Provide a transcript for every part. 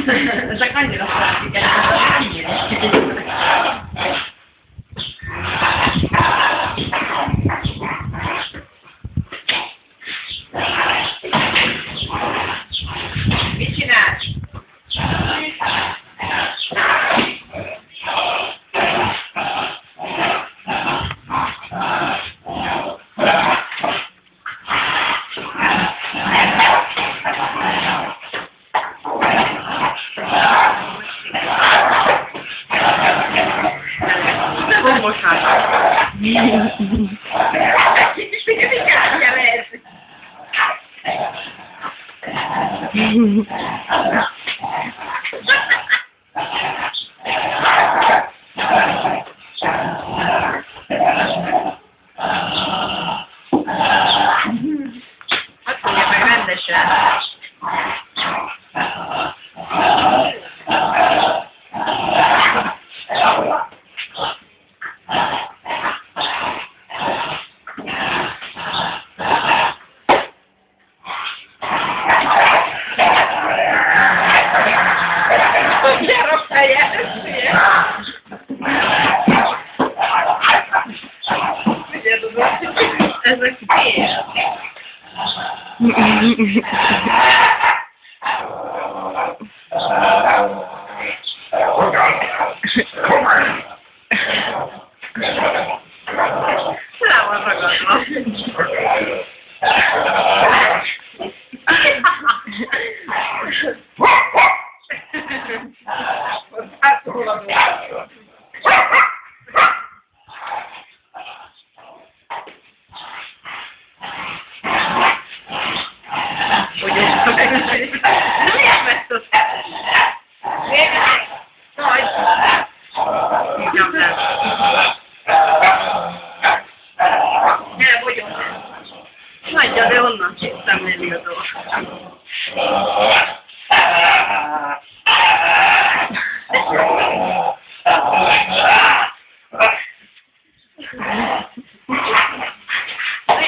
Ezek annyira szeretik ezt. Mit csinálsz? Azt mondja meg rendesen. Ezek kész. Rá van ragadva. Hagyja, de onnan csíptem néli a dolgot.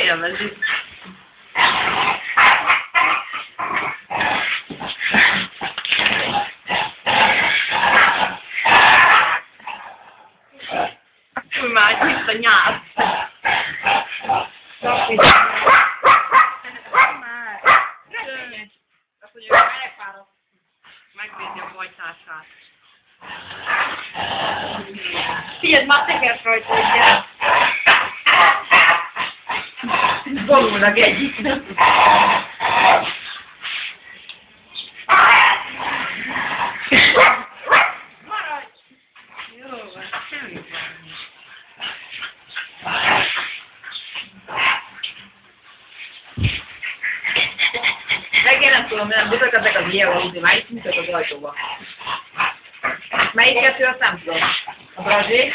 Élvezik. Már itt a nyár. Azt mondja, hogy megfáradt, megvédni a bajtársát. Figyeld, már tekersz rajta, ugye? Borulnak egyik. Maradj! Jó van, semmi van. Reggel nem tudom, nem butak ezek az ilyen valódi, már itt mutat az ajtóba. Melyik kettő, azt nem tudom. A brazsé,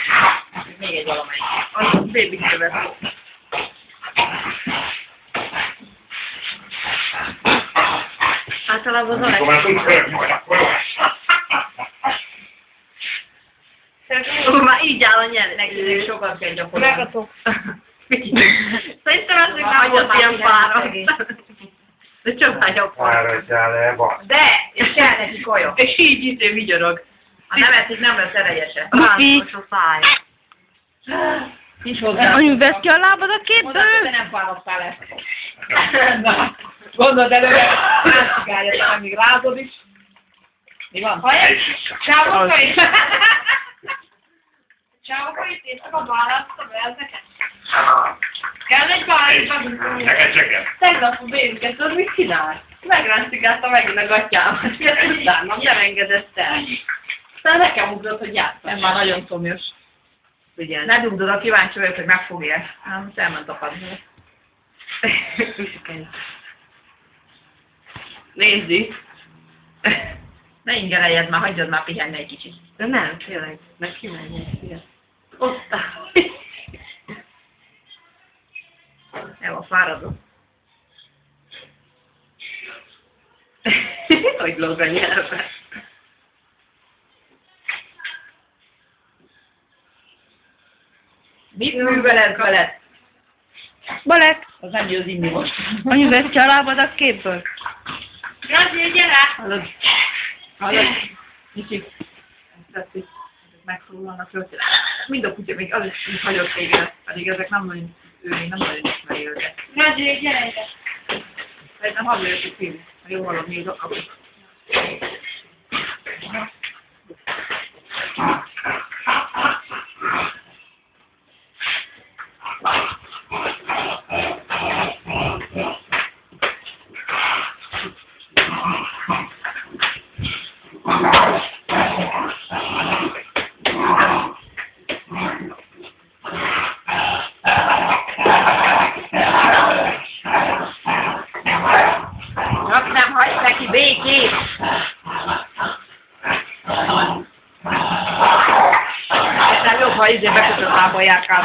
még egy valamelyik. Az baby követ. Általában az a már így áll a nyelv, neki sokat kell gyakorolni. Megatok. Szerintem ez még nem volt ilyen fáradt. De csak nagyobb Fáradjál, de, és kell neki kaja. És így itt vigyorog. Ha nem eszik, nem lesz erejese. Pupi. A száj. Nincs hozzá. Anyu, vesz ki a lábad a Mondod, képből? te nem fáradtál ezt. Na, gondold előre, rászigálja, te még rázod is. Mi van? Hallják? Csávoka is. Csávoka is, én csak a választom el neked. Kell egy választom. Neked cseket. Tegnap a bénket, tudod mit csinál? Megránszigálta megint a gatyámat. Miért utána? Nem engedett el. Aztán nekem ugrott, hogy játszom. Ez már nagyon szomjas. Figyelj. Ne dugdod, a kíváncsi vagyok, hogy megfogja. Nem, elment a padló. Nézd itt. Ne ingereljed már, hagyjad már pihenni egy kicsit. De nem, tényleg, meg kimenj egy ott áll. El van fáradó. Hogy lóg a nyelve. Mit műveled veled? Balek! Az nem jó az inni most. Anyu, vesz ki a lábad a képből? Grazi, gyere! Hallod? Kicsit, ezt tetszik, megszólalnak rögtön. Mind a kutya, még az is hagyott téged, pedig ezek nem nagyon, ő még nem nagyon ismeri őket. Nagy, gyere ide. Szerintem hadd jöttük ki, ha jól hallom, még kapjuk. Nem hagyj neki békét! Nem jobb, ha bekötött lábbal járkál.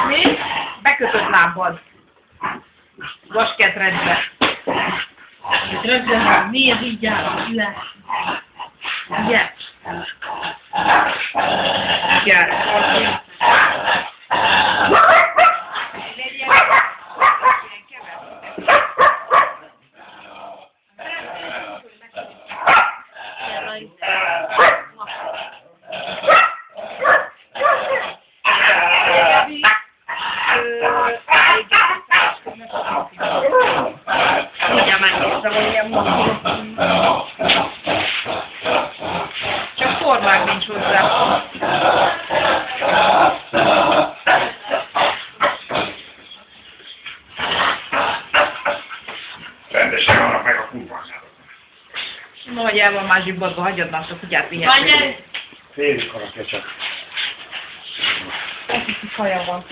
Mi? Bekötött lábbal. Vasketredbe. Rögtön, miért így áll? Le. Igen. Igen. Csak formák nincs hozzá. Rendesen vannak meg a kurványátok. Nagyjában már zsibbadva hagyjad azt a kutyát vihetni. Félig halak csak. Kaja van.